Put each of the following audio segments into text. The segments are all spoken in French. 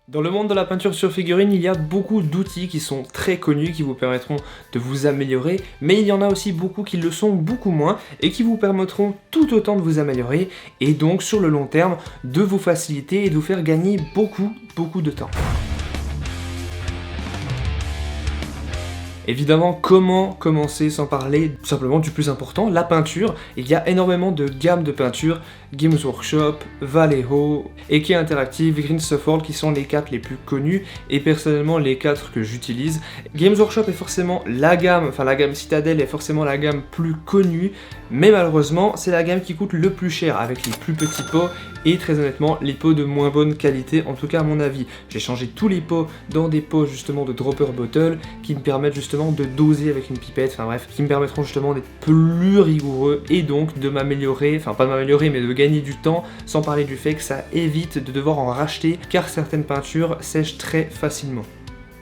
Dans le monde de la peinture sur figurine, il y a beaucoup d'outils qui sont très connus, qui vous permettront de vous améliorer, mais il y en a aussi beaucoup qui le sont beaucoup moins, et qui vous permettront tout autant de vous améliorer, et donc sur le long terme, de vous faciliter et de vous faire gagner beaucoup de temps. Évidemment, comment commencer sans parler tout simplement du plus important, la peinture. Il y a énormément de gammes de peinture, Games Workshop, Vallejo, Eke Interactive, Green Stuff World qui sont les 4 les plus connus et personnellement les 4 que j'utilise. Games Workshop est forcément la gamme Citadel est forcément la gamme plus connue, mais malheureusement c'est la gamme qui coûte le plus cher avec les plus petits pots et très honnêtement les pots de moins bonne qualité, en tout cas à mon avis. J'ai changé tous les pots dans des pots justement de dropper bottle qui me permettent justement de doser avec une pipette, enfin bref, qui me permettront justement d'être plus rigoureux et donc de m'améliorer, enfin pas de m'améliorer mais de gagner du temps, sans parler du fait que ça évite de devoir en racheter car certaines peintures sèchent très facilement.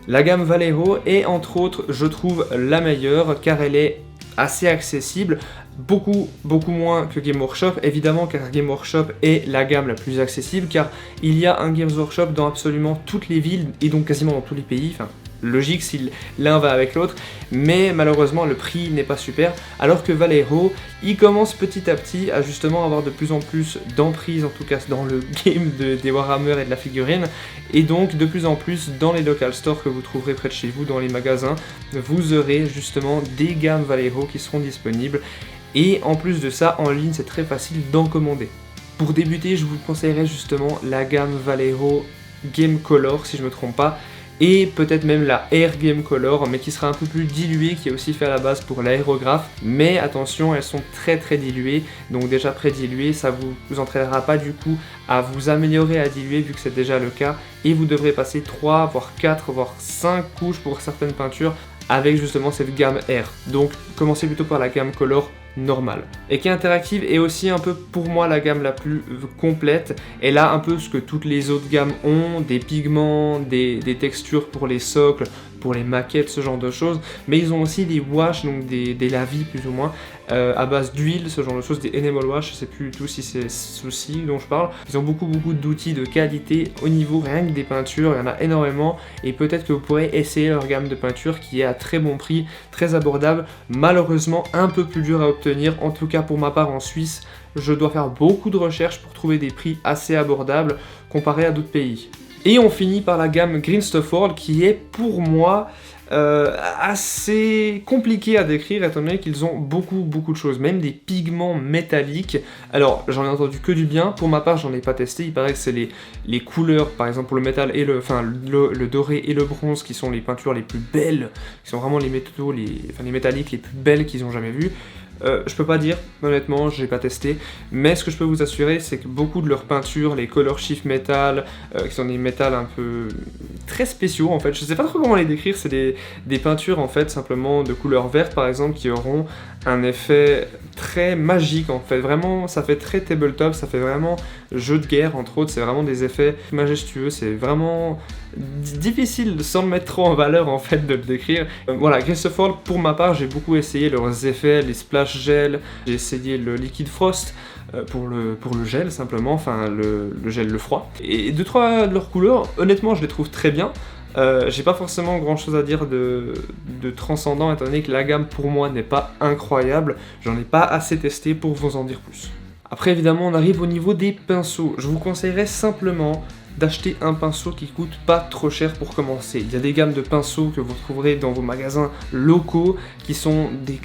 La gamme Vallejo est entre autres, je trouve, la meilleure car elle est assez accessible, beaucoup moins que Game Workshop, évidemment car Game Workshop est la gamme la plus accessible car il y a un Games Workshop dans absolument toutes les villes et donc quasiment dans tous les pays, enfin logique si l'un va avec l'autre, mais malheureusement le prix n'est pas super, alors que Vallejo, il commence petit à petit à justement avoir de plus en plus d'emprise, en tout cas dans le game des Warhammer et de la figurine, et donc de plus en plus dans les local stores que vous trouverez près de chez vous, dans les magasins, vous aurez justement des gammes Vallejo qui seront disponibles, et en plus de ça, en ligne c'est très facile d'en commander. Pour débuter, je vous conseillerais justement la gamme Vallejo Game Color, si je ne me trompe pas, et peut-être même la Air Game Color, mais qui sera un peu plus diluée, qui est aussi fait à la base pour l'aérographe, mais attention, elles sont très diluées, donc déjà pré-diluées, ça vous entraînera pas du coup à vous améliorer à diluer vu que c'est déjà le cas, et vous devrez passer 3, voire 4, voire 5 couches pour certaines peintures avec justement cette gamme Air. Donc commencez plutôt par la gamme Color normale. Eke Interactive est aussi un peu pour moi la gamme la plus complète. Elle a un peu ce que toutes les autres gammes ont, des pigments, des textures pour les socles, pour les maquettes, ce genre de choses, mais ils ont aussi des wash, donc des lavis plus ou moins, à base d'huile, ce genre de choses, des enamel wash, je sais plus du tout si c'est ceci dont je parle. Ils ont beaucoup d'outils de qualité au niveau rien que des peintures, il y en a énormément, et peut-être que vous pourrez essayer leur gamme de peinture qui est à très bon prix, très abordable, malheureusement un peu plus dur à obtenir, en tout cas pour ma part en Suisse, je dois faire beaucoup de recherches pour trouver des prix assez abordables comparé à d'autres pays. Et on finit par la gamme Green Stuff World qui est pour moi assez compliqué à décrire étant donné qu'ils ont beaucoup de choses, même des pigments métalliques. Alors j'en ai entendu que du bien, pour ma part j'en ai pas testé, il paraît que c'est les couleurs, par exemple pour le métal et le doré et le bronze qui sont les peintures les plus belles, qui sont vraiment les métalliques les plus belles qu'ils ont jamais vues. Je peux pas dire, honnêtement, j'ai pas testé, mais ce que je peux vous assurer, c'est que beaucoup de leurs peintures, les Color Shift Metal, qui sont des métals un peu très spéciaux en fait, je sais pas trop comment les décrire, c'est des peintures en fait, simplement de couleur verte par exemple, qui auront un effet très magique en fait, vraiment, ça fait très tabletop, ça fait vraiment jeu de guerre entre autres, c'est vraiment des effets majestueux, c'est vraiment difficile sans me mettre trop en valeur en fait de le décrire. Voilà, Green Stuff World, pour ma part, j'ai beaucoup essayé leurs effets, les splash gel, j'ai essayé le liquid frost pour le gel simplement, enfin le gel, le froid. Et 2-3 de leurs couleurs, honnêtement, je les trouve très bien. J'ai pas forcément grand chose à dire de transcendant étant donné que la gamme pour moi n'est pas incroyable, j'en ai pas assez testé pour vous en dire plus. Après évidemment on arrive au niveau des pinceaux, je vous conseillerais simplement d'acheter un pinceau qui coûte pas trop cher pour commencer. Il y a des gammes de pinceaux que vous trouverez dans vos magasins locaux qui sont des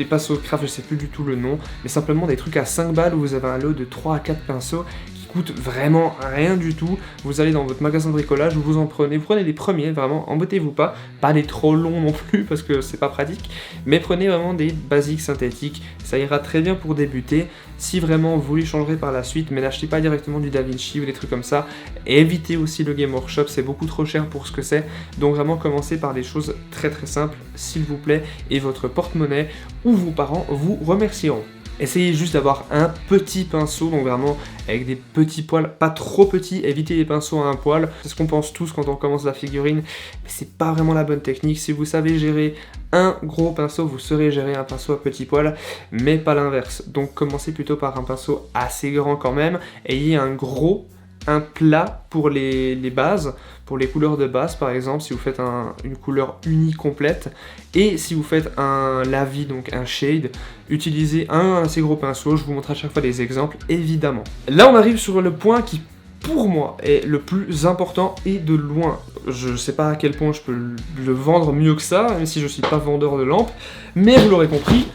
pinceaux craft, je sais plus du tout le nom, mais simplement des trucs à 5 balles où vous avez un lot de 3 à 4 pinceaux qui coûtent vraiment rien du tout. Vous allez dans votre magasin de bricolage, vous prenez les premiers, vraiment, embêtez-vous pas les trop longs non plus parce que c'est pas pratique, mais prenez vraiment des basiques synthétiques, ça ira très bien pour débuter. Si vraiment vous les changerez par la suite, mais n'achetez pas directement du DaVinci ou des trucs comme ça, et évitez aussi le Game Workshop, c'est beaucoup trop cher pour ce que c'est, donc vraiment commencez par des choses très simples, s'il vous plaît, et votre porte-monnaie ou vos parents vous remercieront. Essayez juste d'avoir un petit pinceau, donc vraiment avec des petits poils, pas trop petits, évitez les pinceaux à un poil, c'est ce qu'on pense tous quand on commence la figurine, mais c'est pas vraiment la bonne technique. Si vous savez gérer un gros pinceau, vous saurez gérer un pinceau à petits poils, mais pas l'inverse. Donc commencez plutôt par un pinceau assez grand quand même, ayez un gros un plat pour les bases, pour les couleurs de base par exemple, si vous faites une couleur unie complète, et si vous faites un lavis, donc un shade, utilisez un assez gros pinceau, je vous montre à chaque fois des exemples évidemment. Là on arrive sur le point qui pour moi est le plus important et de loin. Je sais pas à quel point je peux le vendre mieux que ça, même si je suis pas vendeur de lampes, mais vous l'aurez compris,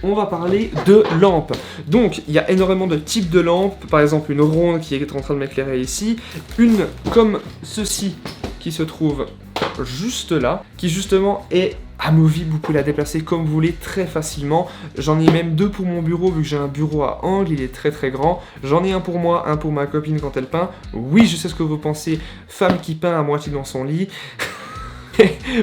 on va parler de lampes. Donc, il y a énormément de types de lampes, par exemple une ronde qui est en train de m'éclairer ici, une comme ceci qui se trouve juste là, qui justement est amovible, vous pouvez la déplacer comme vous voulez très facilement. J'en ai même deux pour mon bureau vu que j'ai un bureau à angle, il est très très grand. J'en ai un pour moi, un pour ma copine quand elle peint. Oui, je sais ce que vous pensez, femme qui peint à moitié dans son lit.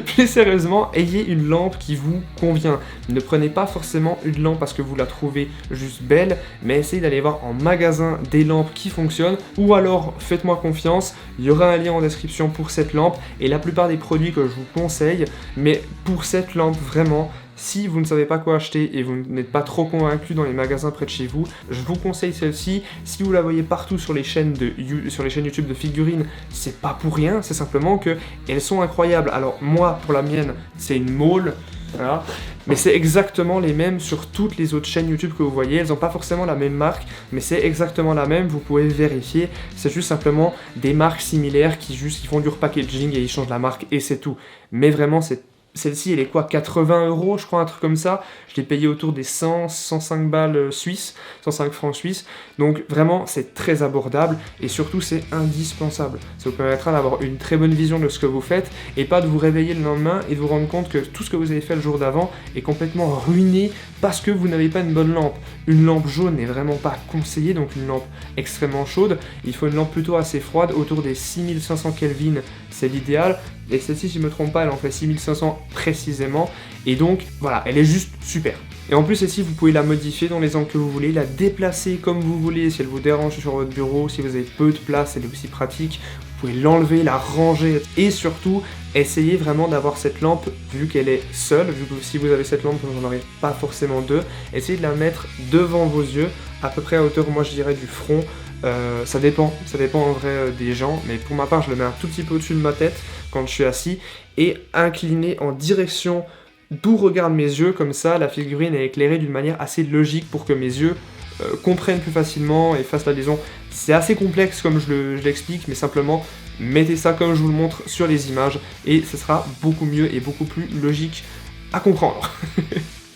Plus sérieusement, ayez une lampe qui vous convient. Ne prenez pas forcément une lampe parce que vous la trouvez juste belle, mais essayez d'aller voir en magasin des lampes qui fonctionnent, ou alors faites-moi confiance, il y aura un lien en description pour cette lampe, et la plupart des produits que je vous conseille, mais pour cette lampe vraiment, si vous ne savez pas quoi acheter et vous n'êtes pas trop convaincu dans les magasins près de chez vous, je vous conseille celle-ci. Si vous la voyez partout sur les chaînes YouTube de figurines, c'est pas pour rien, c'est simplement que elles sont incroyables. Alors moi, pour la mienne, c'est une Maule, voilà. Mais c'est exactement les mêmes sur toutes les autres chaînes YouTube que vous voyez. Elles n'ont pas forcément la même marque, mais c'est exactement la même, vous pouvez vérifier. C'est juste simplement des marques similaires qui font du repackaging et ils changent la marque et c'est tout. Mais vraiment, celle-ci, elle est quoi, 80 €, je crois, un truc comme ça. Je l'ai payé autour des 105 balles suisses, 105 francs suisses. Donc vraiment, c'est très abordable et surtout, c'est indispensable. Ça vous permettra d'avoir une très bonne vision de ce que vous faites et pas de vous réveiller le lendemain et de vous rendre compte que tout ce que vous avez fait le jour d'avant est complètement ruiné parce que vous n'avez pas une bonne lampe. Une lampe jaune n'est vraiment pas conseillée, donc une lampe extrêmement chaude. Il faut une lampe plutôt assez froide, autour des 6500 Kelvin, c'est l'idéal. Et celle-ci, si je ne me trompe pas, elle en fait 6500 précisément. Et donc, voilà, elle est juste super. Et en plus, celle-ci, vous pouvez la modifier dans les angles que vous voulez, la déplacer comme vous voulez, si elle vous dérange sur votre bureau, si vous avez peu de place, elle est aussi pratique. Vous pouvez l'enlever, la ranger, et surtout, essayez vraiment d'avoir cette lampe, vu qu'elle est seule, vu que si vous avez cette lampe, vous n'en aurez pas forcément deux, essayez de la mettre devant vos yeux, à peu près à hauteur, moi je dirais, du front. Ça dépend en vrai des gens, mais pour ma part, je le mets un tout petit peu au-dessus de ma tête quand je suis assis, et incliné en direction d'où regardent mes yeux, comme ça, la figurine est éclairée d'une manière assez logique pour que mes yeux comprennent plus facilement et fassent la liaison. C'est assez complexe comme je l'explique, mais simplement mettez ça comme je vous le montre sur les images et ce sera beaucoup mieux et beaucoup plus logique à comprendre.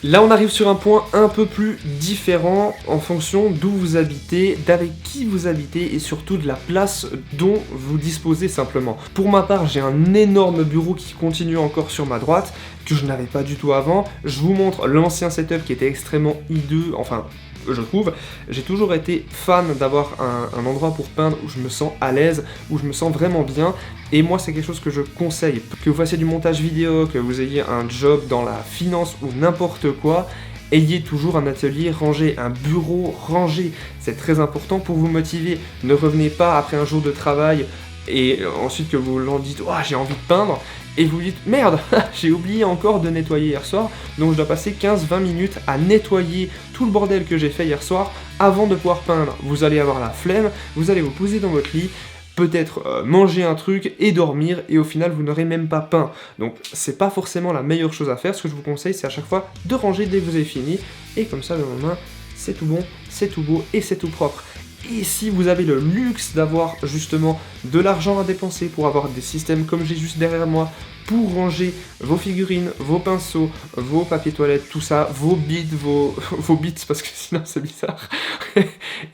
Là on arrive sur un point un peu plus différent en fonction d'où vous habitez, d'avec qui vous habitez et surtout de la place dont vous disposez simplement. Pour ma part, j'ai un énorme bureau qui continue encore sur ma droite, que je n'avais pas du tout avant. Je vous montre l'ancien setup qui était extrêmement hideux, enfin je trouve. J'ai toujours été fan d'avoir un endroit pour peindre où je me sens à l'aise, où je me sens vraiment bien. Et moi, c'est quelque chose que je conseille. Que vous fassiez du montage vidéo, que vous ayez un job dans la finance ou n'importe quoi, ayez toujours un atelier rangé, un bureau rangé. C'est très important pour vous motiver. Ne revenez pas après un jour de travail et ensuite que vous l'en dites « Oh, j'ai envie de peindre !» et vous dites « Merde, j'ai oublié encore de nettoyer hier soir, donc je dois passer 15-20 minutes à nettoyer tout le bordel que j'ai fait hier soir avant de pouvoir peindre. » Vous allez avoir la flemme, vous allez vous poser dans votre lit, peut-être manger un truc et dormir, et au final vous n'aurez même pas peint. Donc c'est pas forcément la meilleure chose à faire. Ce que je vous conseille, c'est à chaque fois de ranger dès que vous avez fini, et comme ça le lendemain, c'est tout bon, c'est tout beau et c'est tout propre. Et si vous avez le luxe d'avoir justement de l'argent à dépenser pour avoir des systèmes comme j'ai juste derrière moi, pour ranger vos figurines, vos pinceaux, vos papiers toilettes, tout ça, vos bits, vos bits, parce que sinon c'est bizarre,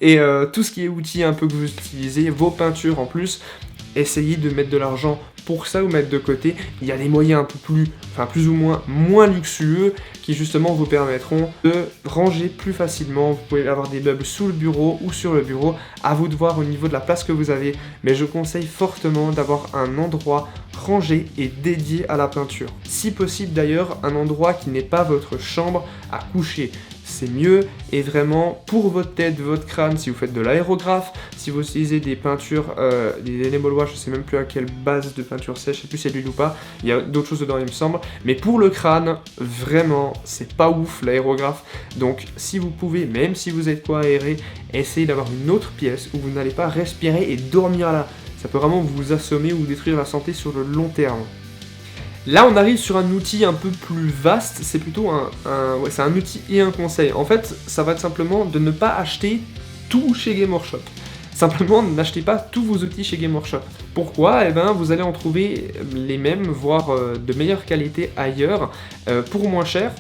et tout ce qui est outils un peu que vous utilisez, vos peintures en plus, essayez de mettre de l'argent pour ça ou mettre de côté. Il y a des moyens un peu plus ou moins luxueux qui justement vous permettront de ranger plus facilement. Vous pouvez avoir des meubles sous le bureau ou sur le bureau, à vous de voir au niveau de la place que vous avez, mais je conseille fortement d'avoir un endroit rangé et dédié à la peinture. Si possible d'ailleurs, un endroit qui n'est pas votre chambre à coucher. c'est mieux, et vraiment pour votre tête, votre crâne, si vous faites de l'aérographe, si vous utilisez des peintures, des enamel wash, je sais même plus à quelle base de peinture c'est, je sais plus si c'est de l'huile ou pas, il y a d'autres choses dedans il me semble, mais pour le crâne, vraiment, c'est pas ouf l'aérographe, donc si vous pouvez, même si vous êtes quoi aéré, essayez d'avoir une autre pièce où vous n'allez pas respirer et dormir là, ça peut vraiment vous assommer ou détruire la santé sur le long terme. Là, on arrive sur un outil un peu plus vaste, c'est plutôt c'est un outil et un conseil. En fait, ça va être simplement de ne pas acheter tout chez Game Workshop. Simplement, n'achetez pas tous vos outils chez Game Workshop. Pourquoi ? Eh bien, vous allez en trouver les mêmes, voire de meilleure qualité ailleurs, pour moins cher.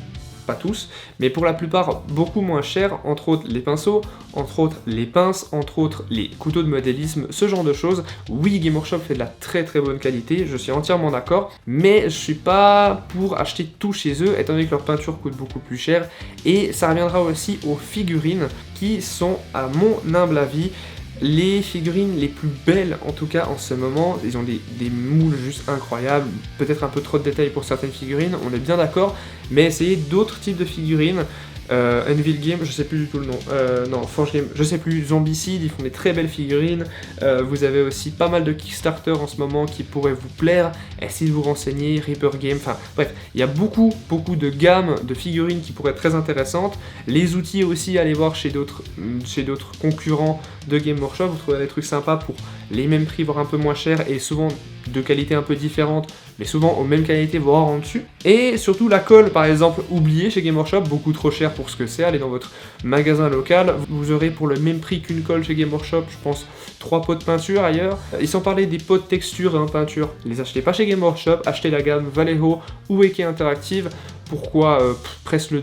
Pas tous, mais pour la plupart beaucoup moins cher, entre autres les pinceaux, entre autres les pinces, entre autres les couteaux de modélisme, ce genre de choses. Oui, Game Workshop fait de la très très bonne qualité, je suis entièrement d'accord, mais je suis pas pour acheter tout chez eux, étant donné que leur peinture coûte beaucoup plus cher, et ça reviendra aussi aux figurines, qui sont, à mon humble avis, les figurines les plus belles, en tout cas en ce moment. Ils ont des moules juste incroyables, peut-être un peu trop de détails pour certaines figurines, on est bien d'accord, mais essayez d'autres types de figurines. Anvil Game, je sais plus du tout le nom, non, Forge Game, je sais plus, Zombicide, ils font des très belles figurines, vous avez aussi pas mal de Kickstarter en ce moment qui pourraient vous plaire, essayez de vous renseigner, Reaper Game, enfin bref, il y a beaucoup de gammes de figurines qui pourraient être très intéressantes, les outils aussi, allez voir chez d'autres concurrents de Game Workshop, vous trouverez des trucs sympas pour les mêmes prix, voire un peu moins cher, et souvent de qualité un peu différente, mais souvent aux mêmes qualités, voire en dessus. Et surtout la colle, par exemple, oubliée chez Game Workshop, beaucoup trop cher pour ce que c'est, allez dans votre magasin local, vous aurez pour le même prix qu'une colle chez Game Workshop, je pense, 3 pots de peinture ailleurs. Et sans parler des pots de texture et peinture, les achetez pas chez Game Workshop, achetez la gamme Vallejo ou Eke Interactive. Pourquoi presque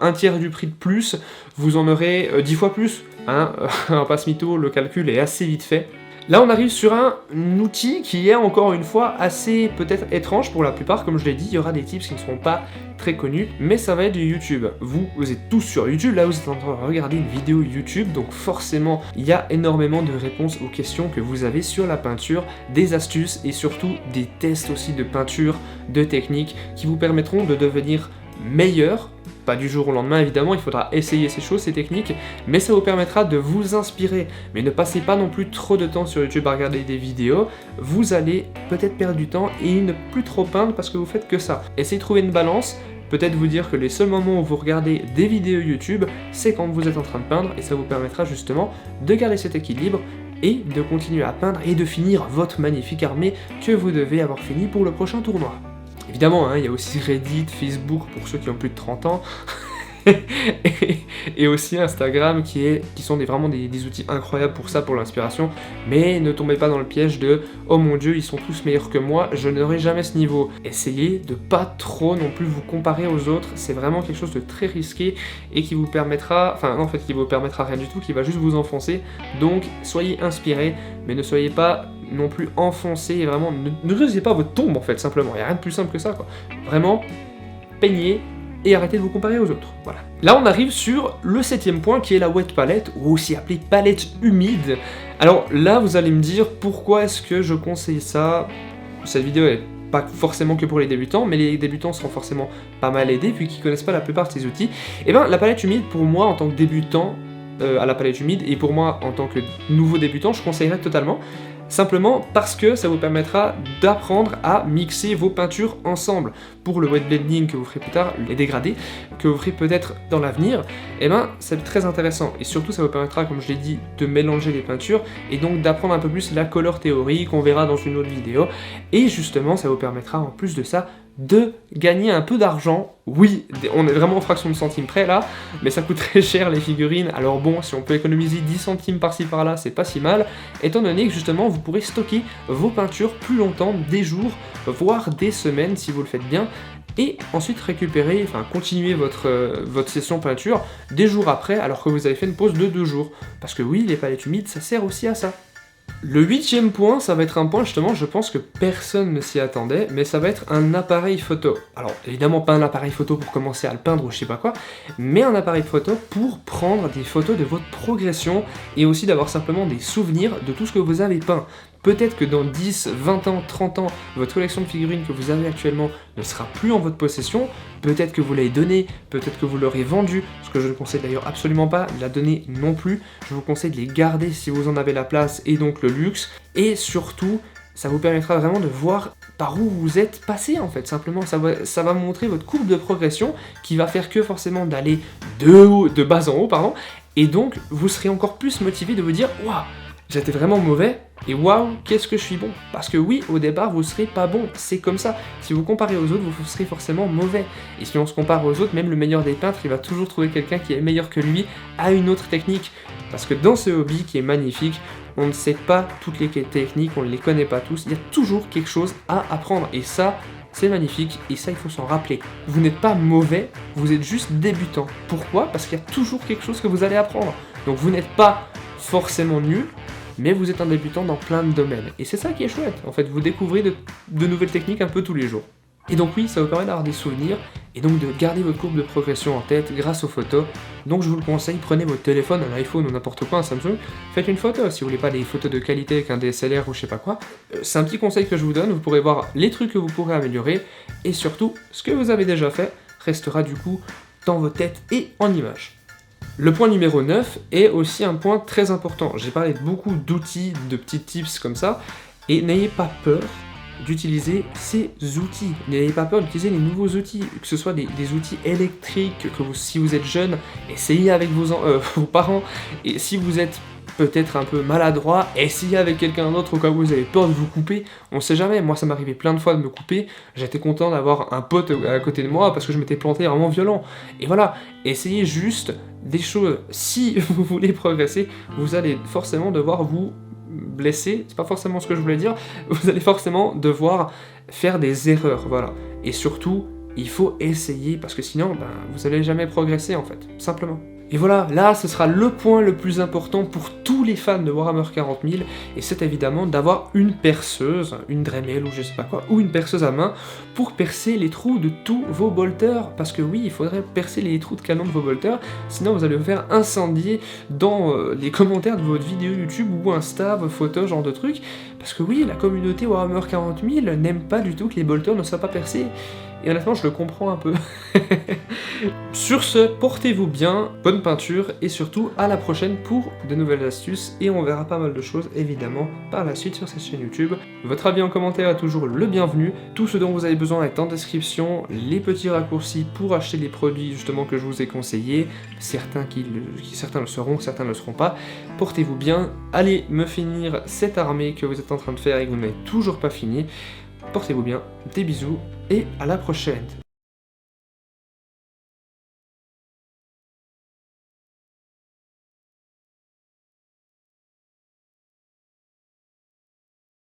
un tiers du prix de plus, vous en aurez 10 fois plus, hein, un passe mytho, le calcul est assez vite fait. Là, on arrive sur un outil qui est encore une fois assez peut-être étrange pour la plupart. Comme je l'ai dit, il y aura des tips qui ne seront pas très connus, mais ça va être du YouTube. Vous êtes tous sur YouTube, là vous êtes en train de regarder une vidéo YouTube, donc forcément, il y a énormément de réponses aux questions que vous avez sur la peinture, des astuces et surtout des tests aussi de peinture, de techniques qui vous permettront de devenir meilleur. Pas du jour au lendemain évidemment, il faudra essayer ces choses, ces techniques, mais ça vous permettra de vous inspirer. Mais ne passez pas non plus trop de temps sur YouTube à regarder des vidéos, vous allez peut-être perdre du temps et ne plus trop peindre parce que vous faites que ça. Essayez de trouver une balance, peut-être vous dire que les seuls moments où vous regardez des vidéos YouTube, c'est quand vous êtes en train de peindre et ça vous permettra justement de garder cet équilibre et de continuer à peindre et de finir votre magnifique armée que vous devez avoir fini pour le prochain tournoi. Évidemment, hein, il y a aussi Reddit, Facebook pour ceux qui ont plus de 30 ans, et aussi Instagram qui sont vraiment des outils incroyables pour ça, pour l'inspiration, mais ne tombez pas dans le piège de « Oh mon Dieu, ils sont tous meilleurs que moi, je n'aurai jamais ce niveau ». Essayez de pas trop non plus vous comparer aux autres, c'est vraiment quelque chose de très risqué et qui vous permettra, qui vous permettra rien du tout, qui va juste vous enfoncer, donc soyez inspirés, mais ne soyez pas non plus enfoncé et vraiment ne creusez pas votre tombe en fait, simplement, il n'y a rien de plus simple que ça quoi. Vraiment, peignez et arrêtez de vous comparer aux autres, voilà. Là on arrive sur le 7e point qui est la wet palette, ou aussi appelée palette humide. Alors là vous allez me dire pourquoi est-ce que je conseille ça. Cette vidéo est pas forcément que pour les débutants, mais les débutants seront forcément pas mal aidés vu qu'ils connaissent pas la plupart de ces outils. Et bien la palette humide pour moi en tant que débutant à la palette humide, et pour moi en tant que nouveau débutant, je conseillerais totalement. Simplement parce que ça vous permettra d'apprendre à mixer vos peintures ensemble. Pour le wet blending que vous ferez plus tard, les dégradés, que vous ferez peut-être dans l'avenir, et ben c'est très intéressant. Et surtout ça vous permettra, comme je l'ai dit, de mélanger les peintures, et donc d'apprendre un peu plus la color théorie qu'on verra dans une autre vidéo. Et justement ça vous permettra en plus de ça de gagner un peu d'argent. Oui, on est vraiment en fraction de centimes près là, mais ça coûte très cher les figurines, alors bon, si on peut économiser 10 centimes par-ci par-là, c'est pas si mal, étant donné que justement vous pourrez stocker vos peintures plus longtemps, des jours, voire des semaines si vous le faites bien, et ensuite récupérer, continuer votre session peinture des jours après, alors que vous avez fait une pause de 2 jours. Parce que oui, les palettes humides, ça sert aussi à ça. Le 8e point, ça va être un point justement, je pense que personne ne s'y attendait, mais ça va être un appareil photo. Alors évidemment pas un appareil photo pour commencer à le peindre ou je sais pas quoi, mais un appareil photo pour prendre des photos de votre progression et aussi d'avoir simplement des souvenirs de tout ce que vous avez peint. Peut-être que dans 10, 20 ans, 30 ans, votre collection de figurines que vous avez actuellement ne sera plus en votre possession, peut-être que vous l'avez donnée, peut-être que vous l'aurez vendue, ce que je ne conseille d'ailleurs absolument pas, la donner non plus, je vous conseille de les garder si vous en avez la place et donc le luxe, et surtout, ça vous permettra vraiment de voir par où vous êtes passé en fait, simplement, ça va montrer votre courbe de progression qui va faire que forcément d'aller de bas en haut, pardon, et donc vous serez encore plus motivé de vous dire « Waouh, j'étais vraiment mauvais, et waouh, qu'est-ce que je suis bon !» Parce que oui, au départ, vous serez pas bon, c'est comme ça. Si vous comparez aux autres, vous serez forcément mauvais. Et si on se compare aux autres, même le meilleur des peintres, il va toujours trouver quelqu'un qui est meilleur que lui à une autre technique. Parce que dans ce hobby qui est magnifique, on ne sait pas toutes les techniques, on ne les connaît pas tous, il y a toujours quelque chose à apprendre. Et ça, c'est magnifique, et ça, il faut s'en rappeler. Vous n'êtes pas mauvais, vous êtes juste débutant. Pourquoi ? Parce qu'il y a toujours quelque chose que vous allez apprendre. Donc vous n'êtes pas forcément nul, mais vous êtes un débutant dans plein de domaines. Et c'est ça qui est chouette, en fait, vous découvrez de nouvelles techniques un peu tous les jours. Et donc oui, ça vous permet d'avoir des souvenirs, et donc de garder votre courbe de progression en tête grâce aux photos. Donc je vous le conseille, prenez votre téléphone, un iPhone ou n'importe quoi, un Samsung, faites une photo, si vous voulez pas des photos de qualité avec un DSLR ou je sais pas quoi. C'est un petit conseil que je vous donne, vous pourrez voir les trucs que vous pourrez améliorer, et surtout, ce que vous avez déjà fait restera du coup dans votre tête et en images. Le point numéro 9 est aussi un point très important. J'ai parlé de beaucoup d'outils, de petits tips comme ça, et n'ayez pas peur d'utiliser ces outils. N'ayez pas peur d'utiliser les nouveaux outils, que ce soit des outils électriques, si vous êtes jeune, essayez avec vos parents, et si vous êtes peut-être un peu maladroit, essayez avec quelqu'un d'autre au cas où vous avez peur de vous couper, on sait jamais, moi ça m'arrivait plein de fois de me couper, j'étais content d'avoir un pote à côté de moi parce que je m'étais planté vraiment violent, et voilà, essayez juste des choses, si vous voulez progresser, vous allez forcément devoir vous blesser, c'est pas forcément ce que je voulais dire, vous allez forcément devoir faire des erreurs, voilà, et surtout, il faut essayer, parce que sinon, vous allez jamais progresser en fait, simplement. Et voilà, là, ce sera le point le plus important pour tous les fans de Warhammer 40 000, et c'est évidemment d'avoir une perceuse, une Dremel ou je sais pas quoi, ou une perceuse à main, pour percer les trous de tous vos bolters, parce que oui, il faudrait percer les trous de canon de vos bolters, sinon vous allez vous faire incendier dans les commentaires de votre vidéo YouTube ou Insta, vos photos, genre de trucs, parce que oui, la communauté Warhammer 40 000 n'aime pas du tout que les bolters ne soient pas percés, et honnêtement, je le comprends un peu. Sur ce, portez-vous bien, bonne peinture, et surtout, à la prochaine pour de nouvelles astuces, et on verra pas mal de choses, évidemment, par la suite sur cette chaîne YouTube. Votre avis en commentaire est toujours le bienvenu, tout ce dont vous avez besoin est en description, les petits raccourcis pour acheter les produits, justement, que je vous ai conseillés, certains le seront, certains ne le seront pas. Portez-vous bien, allez me finir cette armée que vous êtes en train de faire et que vous n'avez toujours pas fini. Portez-vous bien, des bisous, et à la prochaine.